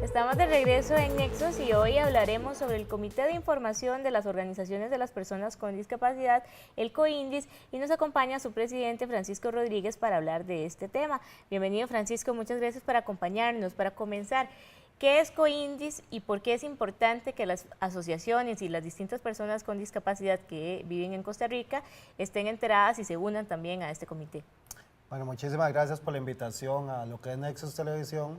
Estamos de regreso en Nexos y hoy hablaremos sobre el Comité de Información de las Organizaciones de las Personas con Discapacidad, el COINDIS, y nos acompaña su presidente Francisco Rodríguez para hablar de este tema. Bienvenido, Francisco, muchas gracias por acompañarnos. Para comenzar, ¿qué es COINDIS y por qué es importante que las asociaciones y las distintas personas con discapacidad que viven en Costa Rica estén enteradas y se unan también a este comité? Bueno, muchísimas gracias por la invitación a lo que es Nexos Televisión.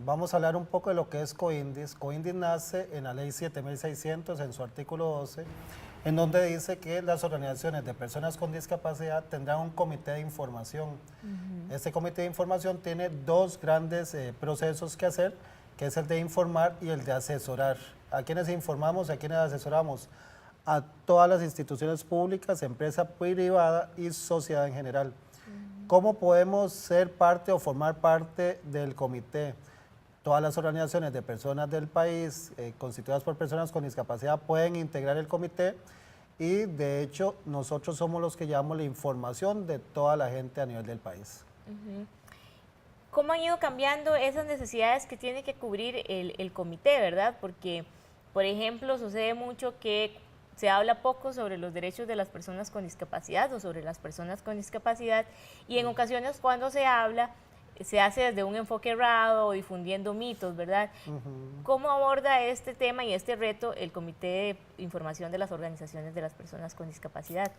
Vamos a hablar un poco de lo que es COINDIS. COINDIS nace en la ley 7600, en su artículo 12, en donde dice que las organizaciones de personas con discapacidad tendrán un comité de información. Este comité de información tiene dos grandes procesos que hacer, que es el de informar y el de asesorar. ¿A quiénes informamos y a quiénes asesoramos? A todas las instituciones públicas, empresa privada y sociedad en general. ¿Cómo podemos ser parte o formar parte del comité? Todas las organizaciones de personas del país constituidas por personas con discapacidad pueden integrar el comité y de hecho nosotros somos los que llevamos la información de toda la gente a nivel del país. ¿Cómo han ido cambiando esas necesidades que tiene que cubrir el comité, verdad? Porque, por ejemplo, sucede mucho que se habla poco sobre los derechos de las personas con discapacidad o sobre las personas con discapacidad y en ocasiones cuando se habla se hace desde un enfoque errado o difundiendo mitos, ¿verdad? ¿Cómo aborda este tema y este reto el Comité de Información de las Organizaciones de las Personas con Discapacidad?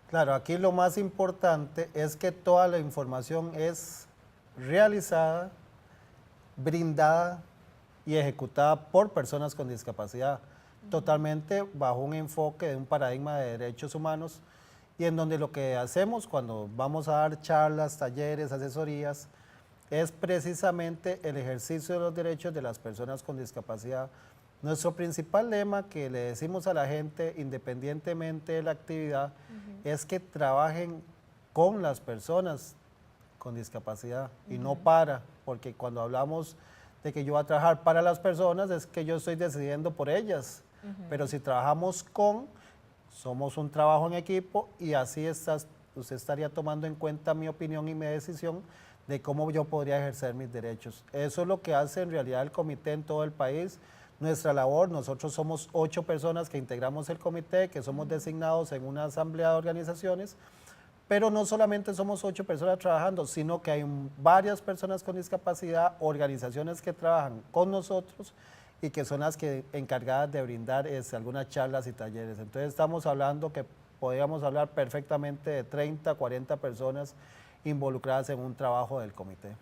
Claro, aquí lo más importante es que toda la información es realizada, brindada y ejecutada por personas con discapacidad, totalmente bajo un enfoque de un paradigma de derechos humanos y en donde lo que hacemos cuando vamos a dar charlas, talleres, asesorías, es precisamente el ejercicio de los derechos de las personas con discapacidad. Nuestro principal lema que le decimos a la gente, independientemente de la actividad, es que trabajen con las personas con discapacidad y no para, porque cuando hablamos de que yo voy a trabajar para las personas es que yo estoy decidiendo por ellas, pero si trabajamos con, somos un trabajo en equipo y así usted estaría tomando en cuenta mi opinión y mi decisión de cómo yo podría ejercer mis derechos. Eso es lo que hace en realidad el comité en todo el país. Nuestra labor, nosotros somos 8 personas que integramos el comité, que somos designados en una asamblea de organizaciones, pero no solamente somos 8 personas trabajando, sino que hay varias personas con discapacidad, organizaciones que trabajan con nosotros y que son las que encargadas de brindar algunas charlas y talleres. Entonces estamos hablando que podríamos hablar perfectamente de 30, 40 personas involucradas en un trabajo del comité.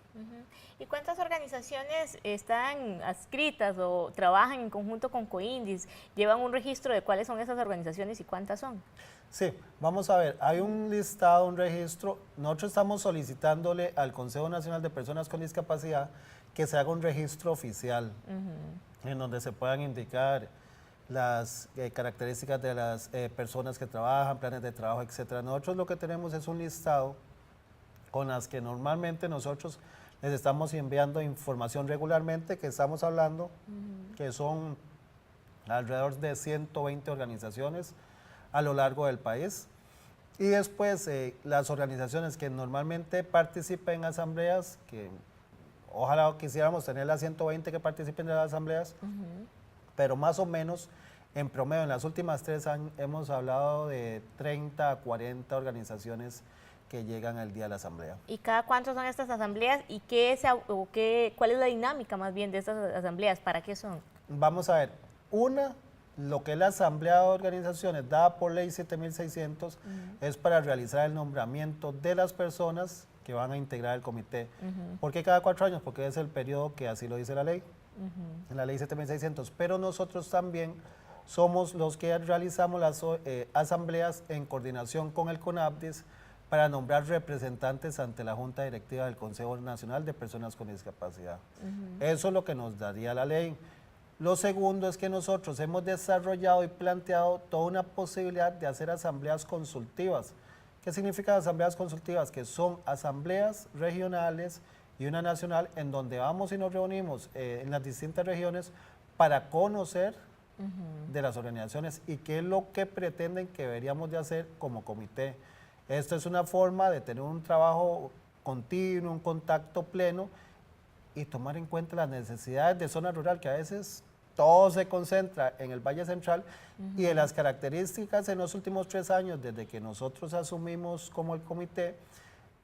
¿Y cuántas organizaciones están adscritas o trabajan en conjunto con COINDIS? ¿Llevan un registro de cuáles son esas organizaciones y cuántas son? Sí, vamos a ver, hay un listado, un registro. Nosotros estamos solicitándole al Consejo Nacional de Personas con Discapacidad que se haga un registro oficial en donde se puedan indicar las características de las personas que trabajan, planes de trabajo, etc. Nosotros lo que tenemos es un listado con las que normalmente nosotros les estamos enviando información regularmente, que estamos hablando, que son alrededor de 120 organizaciones a lo largo del país. Y después las organizaciones que normalmente participen en asambleas, que ojalá quisiéramos tener las 120 que participen en las asambleas, pero más o menos en promedio en las últimas 3 años hemos hablado de 30 a 40 organizaciones que llegan al día de la asamblea. ¿Y cada cuánto son estas asambleas y cuál es la dinámica más bien de estas asambleas? ¿Para qué son? Vamos a ver, lo que es la asamblea de organizaciones dada por ley 7600 es para realizar el nombramiento de las personas que van a integrar el comité. ¿Por qué cada 4 años? Porque es el periodo que así lo dice la ley, en la ley 7600. Pero nosotros también somos los que realizamos las asambleas en coordinación con el CONAPDIS para nombrar representantes ante la Junta Directiva del Consejo Nacional de Personas con Discapacidad. Eso es lo que nos daría la ley. Lo segundo es que nosotros hemos desarrollado y planteado toda una posibilidad de hacer asambleas consultivas. ¿Qué significan asambleas consultivas? Que son asambleas regionales y una nacional en donde vamos y nos reunimos en las distintas regiones para conocer de las organizaciones y qué es lo que pretenden que deberíamos de hacer como comité. Esto es una forma de tener un trabajo continuo, un contacto pleno y tomar en cuenta las necesidades de zona rural, que a veces todo se concentra en el Valle Central, y de las características en los últimos 3 años, desde que nosotros asumimos como el comité.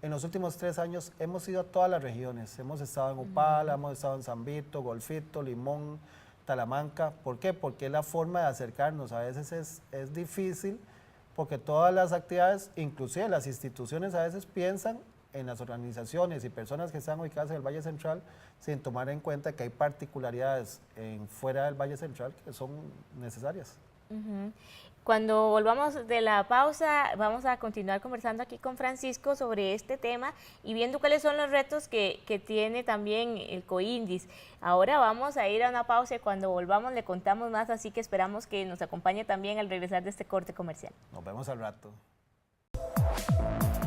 En los últimos 3 años hemos ido a todas las regiones. Hemos estado en Upala, hemos estado en San Vito, Golfito, Limón, Talamanca. ¿Por qué? Porque es la forma de acercarnos. A veces es difícil porque todas las actividades, inclusive las instituciones, a veces piensan en las organizaciones y personas que están ubicadas en el Valle Central sin tomar en cuenta que hay particularidades fuera del Valle Central que son necesarias. Cuando volvamos de la pausa, vamos a continuar conversando aquí con Francisco sobre este tema y viendo cuáles son los retos que tiene también el COINDIS. Ahora vamos a ir a una pausa y cuando volvamos le contamos más, así que esperamos que nos acompañe también al regresar de este corte comercial. Nos vemos al rato.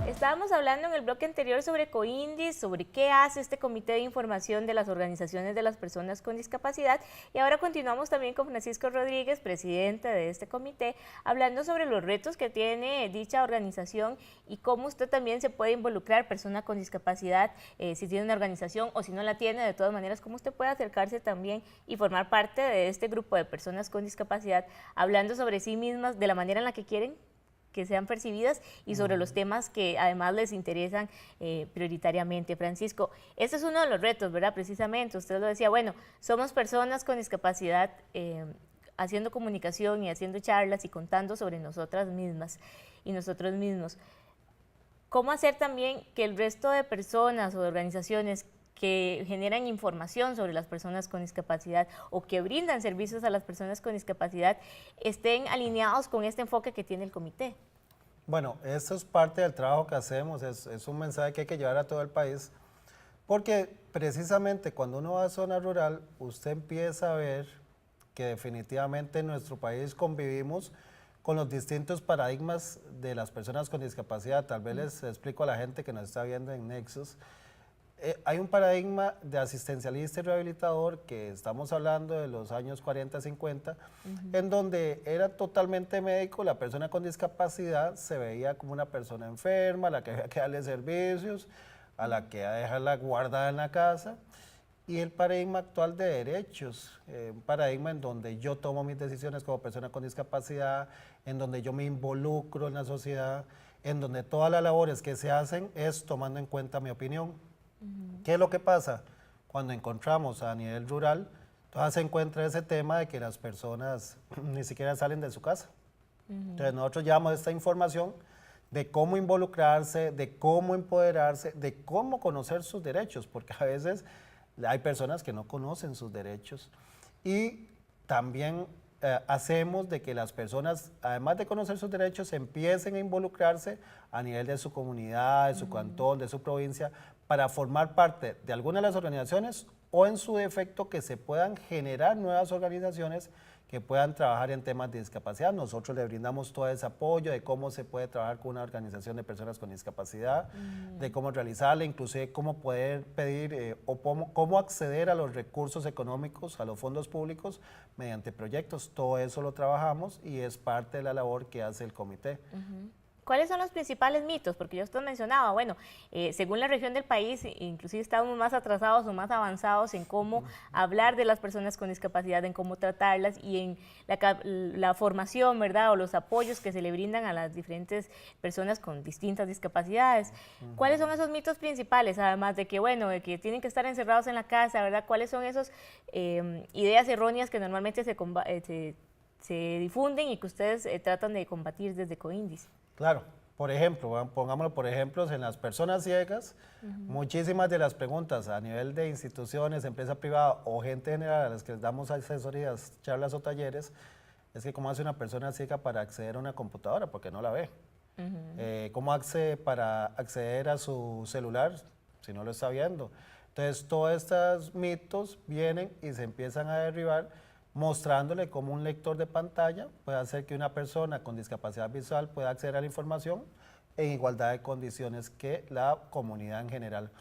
Estábamos hablando en el bloque anterior sobre COINDIS, sobre qué hace este Comité de Información de las Organizaciones de las Personas con Discapacidad, y ahora continuamos también con Francisco Rodríguez, presidente de este comité, hablando sobre los retos que tiene dicha organización y cómo usted también se puede involucrar, persona con discapacidad, si tiene una organización o si no la tiene, de todas maneras, cómo usted puede acercarse también y formar parte de este grupo de personas con discapacidad, hablando sobre sí mismas de la manera en la que quieren que sean percibidas y sobre los temas que además les interesan prioritariamente. Francisco, este es uno de los retos, ¿verdad? Precisamente, usted lo decía, bueno, somos personas con discapacidad haciendo comunicación y haciendo charlas y contando sobre nosotras mismas y nosotros mismos. ¿Cómo hacer también que el resto de personas o de organizaciones que generan información sobre las personas con discapacidad o que brindan servicios a las personas con discapacidad estén alineados con este enfoque que tiene el comité? Bueno, eso es parte del trabajo que hacemos, es un mensaje que hay que llevar a todo el país, porque precisamente cuando uno va a zona rural, usted empieza a ver que definitivamente en nuestro país convivimos con los distintos paradigmas de las personas con discapacidad. Tal vez les explico a la gente que nos está viendo en Nexus. Hay un paradigma de asistencialista y rehabilitador que estamos hablando de los años 40, 50, en donde era totalmente médico, la persona con discapacidad se veía como una persona enferma, a la que había que darle servicios, a la que había que dejarla guardada en la casa, y el paradigma actual de derechos, un paradigma en donde yo tomo mis decisiones como persona con discapacidad, en donde yo me involucro en la sociedad, en donde todas las labores que se hacen es tomando en cuenta mi opinión. ¿Qué es lo que pasa? Cuando encontramos a nivel rural, todavía se encuentra ese tema de que las personas ni siquiera salen de su casa. Entonces nosotros llevamos esta información de cómo involucrarse, de cómo empoderarse, de cómo conocer sus derechos, porque a veces hay personas que no conocen sus derechos. Y también hacemos de que las personas, además de conocer sus derechos, empiecen a involucrarse a nivel de su comunidad, de su cantón, de su provincia, para formar parte de alguna de las organizaciones o en su defecto que se puedan generar nuevas organizaciones que puedan trabajar en temas de discapacidad. Nosotros le brindamos todo ese apoyo de cómo se puede trabajar con una organización de personas con discapacidad, de cómo realizarla, inclusive cómo poder pedir o cómo acceder a los recursos económicos, a los fondos públicos mediante proyectos. Todo eso lo trabajamos y es parte de la labor que hace el comité. ¿Cuáles son los principales mitos? Porque yo usted mencionaba, bueno, según la región del país, inclusive estamos más atrasados o más avanzados en cómo hablar de las personas con discapacidad, en cómo tratarlas y en la formación, ¿verdad? O los apoyos que se le brindan a las diferentes personas con distintas discapacidades. ¿Cuáles son esos mitos principales? Además de que, bueno, de que tienen que estar encerrados en la casa, ¿verdad? ¿Cuáles son esas ideas erróneas que normalmente se difunden y que ustedes tratan de combatir desde COINDIS? Claro, por ejemplo, pongámoslo por ejemplos, en las personas ciegas, muchísimas de las preguntas a nivel de instituciones, empresa privada o gente general a las que les damos asesorías, charlas o talleres, es que cómo hace una persona ciega para acceder a una computadora, porque no la ve. Cómo hace para acceder a su celular si no lo está viendo. Entonces, todos estos mitos vienen y se empiezan a derribar, mostrándole cómo un lector de pantalla puede hacer que una persona con discapacidad visual pueda acceder a la información en igualdad de condiciones que la comunidad en general.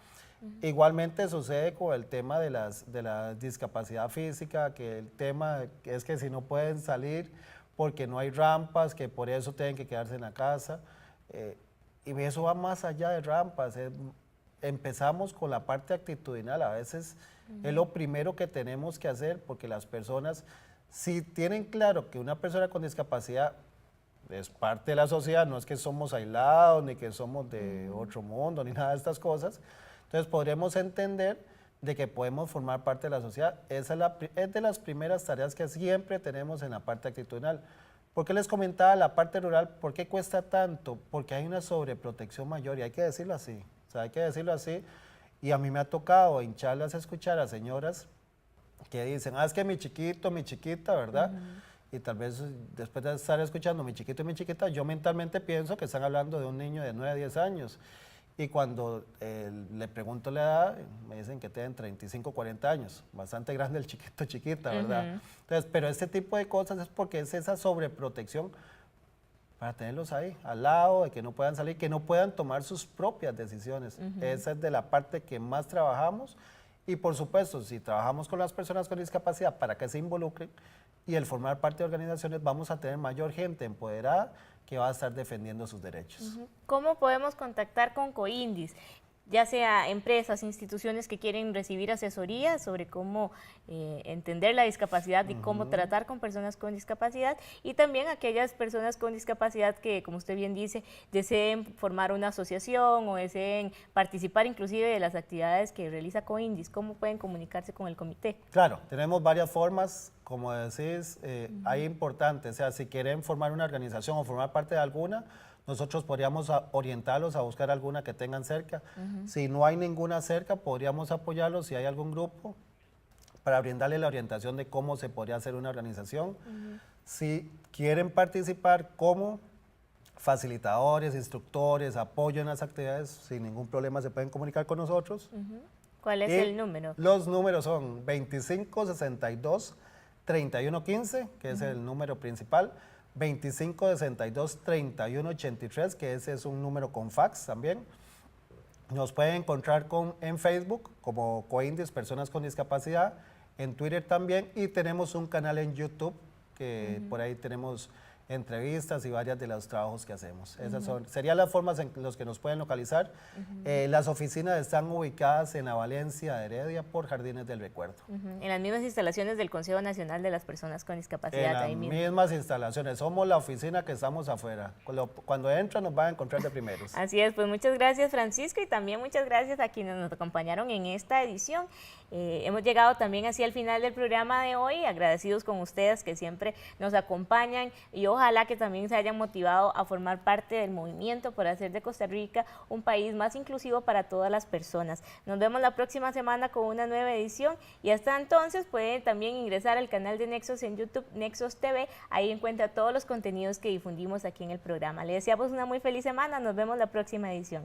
Igualmente sucede con el tema de la discapacidad física, que el tema es que si no pueden salir porque no hay rampas, que por eso tienen que quedarse en la casa. Y eso va más allá de rampas, empezamos con la parte actitudinal. A veces es lo primero que tenemos que hacer, porque las personas, si tienen claro que una persona con discapacidad es parte de la sociedad, no es que somos aislados, ni que somos de otro mundo, ni nada de estas cosas, entonces podremos entender de que podemos formar parte de la sociedad. Esa es de las primeras tareas que siempre tenemos en la parte actitudinal. ¿Por qué les comentaba la parte rural? ¿Por qué cuesta tanto? Porque hay una sobreprotección mayor, y hay que decirlo así. O sea, hay que decirlo así. Y a mí me ha tocado hincharlas a escuchar a señoras que dicen, es que mi chiquito, mi chiquita, ¿verdad? Y tal vez después de estar escuchando mi chiquito y mi chiquita, yo mentalmente pienso que están hablando de un niño de 9 a 10 años. Y cuando le pregunto la edad, me dicen que tienen 35, 40 años. Bastante grande el chiquito, chiquita, ¿verdad? Entonces, pero este tipo de cosas es porque es esa sobreprotección para tenerlos ahí, al lado, de que no puedan salir, que no puedan tomar sus propias decisiones. Esa es de la parte que más trabajamos. Y por supuesto, si trabajamos con las personas con discapacidad para que se involucren y el formar parte de organizaciones, vamos a tener mayor gente empoderada que va a estar defendiendo sus derechos. ¿Cómo podemos contactar con Coindis? Ya sea empresas, instituciones que quieren recibir asesoría sobre cómo entender la discapacidad y cómo tratar con personas con discapacidad, y también aquellas personas con discapacidad que, como usted bien dice, deseen formar una asociación o deseen participar inclusive de las actividades que realiza Coindis. ¿Cómo pueden comunicarse con el comité? Claro, tenemos varias formas, como decís, hay importantes, o sea, si quieren formar una organización o formar parte de alguna, nosotros podríamos orientarlos a buscar alguna que tengan cerca. Si no hay ninguna cerca, podríamos apoyarlos si hay algún grupo para brindarle la orientación de cómo se podría hacer una organización. Si quieren participar como facilitadores, instructores, apoyo en las actividades, sin ningún problema se pueden comunicar con nosotros. ¿Cuál es el número? Los números son 2562-3115, que es el número principal, 2562-3183, que ese es un número con fax también. Nos pueden encontrar en Facebook como Coindis Personas con Discapacidad, en Twitter también, y tenemos un canal en YouTube que por ahí tenemos entrevistas y varias de los trabajos que hacemos. Esas serían las formas en las que nos pueden localizar. Las oficinas están ubicadas en la Valencia de Heredia por Jardines del Recuerdo. En las mismas instalaciones del Consejo Nacional de las Personas con Discapacidad. En las mismas instalaciones. Somos la oficina que estamos afuera. Cuando entran nos van a encontrar de primeros. Así es, pues muchas gracias, Francisco, y también muchas gracias a quienes nos acompañaron en esta edición. Hemos llegado también así al final del programa de hoy, agradecidos con ustedes que siempre nos acompañan, y ojalá que también se hayan motivado a formar parte del movimiento por hacer de Costa Rica un país más inclusivo para todas las personas. Nos vemos la próxima semana con una nueva edición, y hasta entonces pueden también ingresar al canal de Nexos en YouTube, Nexos TV, ahí encuentra todos los contenidos que difundimos aquí en el programa. Les deseamos una muy feliz semana, nos vemos la próxima edición.